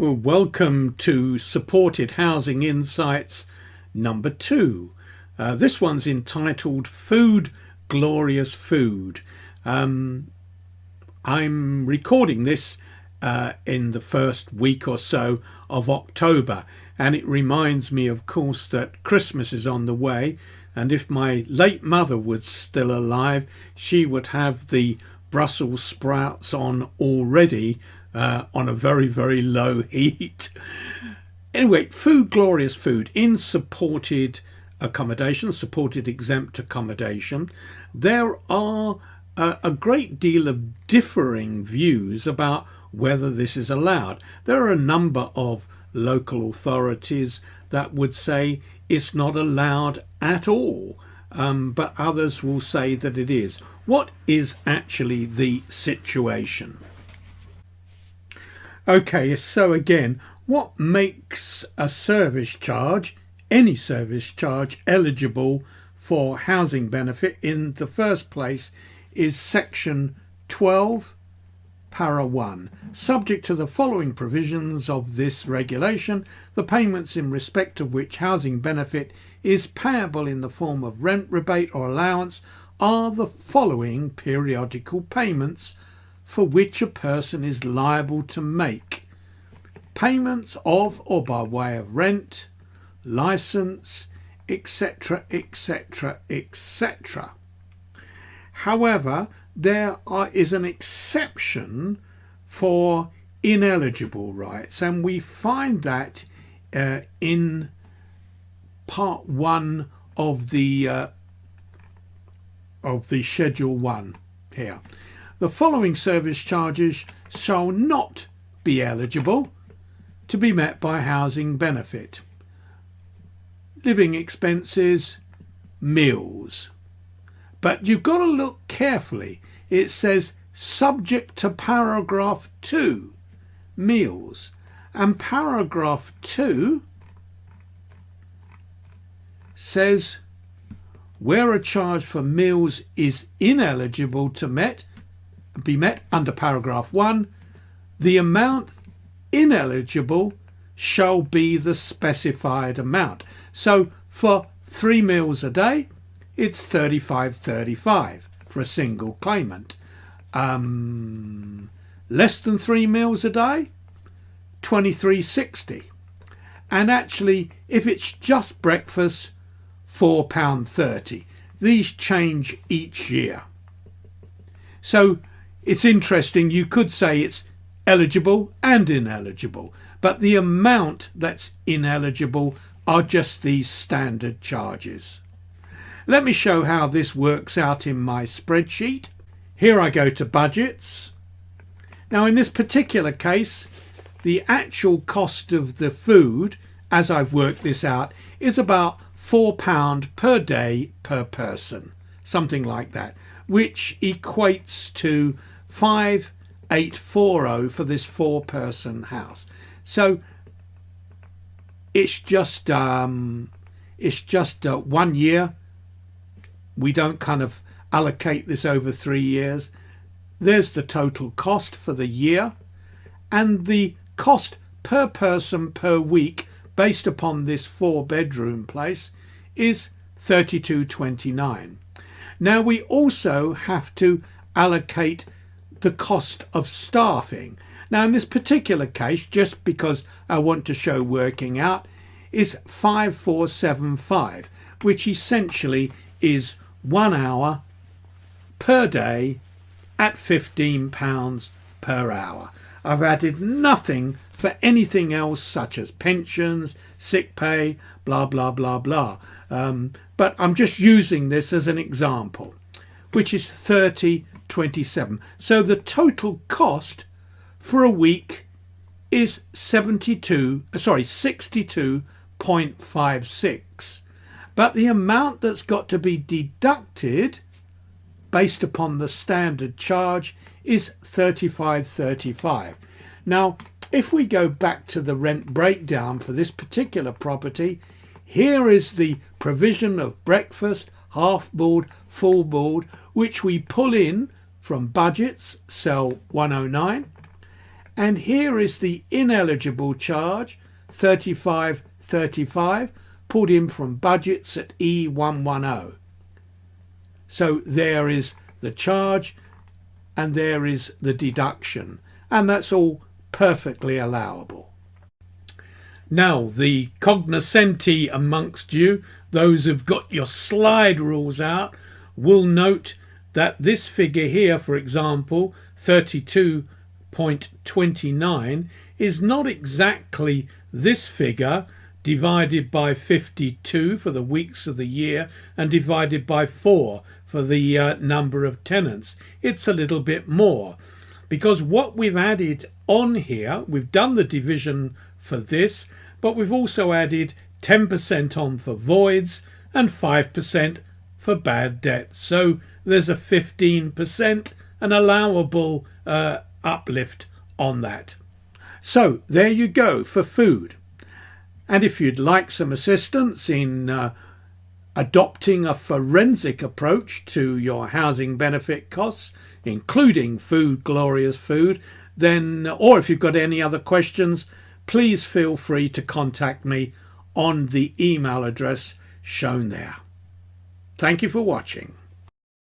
Well, welcome to Supported Housing Insights number 2. This one's entitled Food Glorious Food. I'm recording this in the first week or so of October, and it reminds me, of course, that Christmas is on the way, and if my late mother was still alive, she would have the Brussels sprouts on already, on a very, very low heat. Anyway, Food Glorious Food in supported accommodation, supported exempt accommodation. There are a great deal of differing views about whether this is allowed. There are a number of local authorities that would say it's not allowed at all, but others will say that it is. What is actually the situation? Okay, so again, what makes a service charge, any service charge, eligible for housing benefit in the first place is section 12, para 1. Subject to the following provisions of this regulation, the payments in respect of which housing benefit is payable in the form of rent rebate or allowance are the following periodical payments for which a person is liable to make: payments of or by way of rent, license, etc., etc., etc. However, there is an exception for ineligible rights, and we find that in part 1 of the Schedule 1 here. The following service charges shall not be eligible to be met by housing benefit: living expenses, meals. But you've got to look carefully. It says subject to paragraph 2, meals. And paragraph 2 says where a charge for meals is ineligible to be met under paragraph 1, the amount ineligible shall be the specified amount. So for 3 meals a day, it's $35.35 for a single claimant. Less than 3 meals a day, $23.60. And actually, if it's just breakfast, £4.30. These change each year. So it's interesting. You could say it's eligible and ineligible, but the amount that's ineligible are just these standard charges. Let me show how this works out in my spreadsheet. Here I go to budgets. Now in this particular case, the actual cost of the food, as I've worked this out, is about £4 per day per person, something like that, which equates to 5,840 for this 4-person house. So it's just 1 year. We don't kind of allocate this over 3 years. There's the total cost for the year, and the cost per person per week based upon this 4-bedroom place is $32.29. Now we also have to allocate the cost of staffing. Now in this particular case, just because I want to show working out, is 5,475, which essentially is 1 hour per day at £15 per hour. I've added nothing for anything else such as pensions, sick pay, blah, blah, blah, blah. But I'm just using this as an example, which is $30.27. So the total cost for a week is 62.56. But the amount that's got to be deducted based upon the standard charge is $35.35. Now, if we go back to the rent breakdown for this particular property, here is the provision of breakfast, half board, full board, which we pull in from budgets, cell 109, And here is the ineligible charge, 35.35, pulled in from budgets at E110. So there is the charge and there is the deduction, and that's all perfectly allowable. Now, the cognoscenti amongst you, those who've got your slide rules out, will note that this figure here, for example, 32.29, is not exactly this figure divided by 52 for the weeks of the year and divided by 4 for the number of tenants. It's a little bit more, because what we've added on here, we've done the division for this, but we've also added 10% on for voids and 5% for bad debt. So there's a 15%, an allowable uplift on that. So there you go for food. And if you'd like some assistance in adopting a forensic approach to your housing benefit costs, including Food Glorious Food, then, or if you've got any other questions, please feel free to contact me on the email address shown there. Thank you for watching.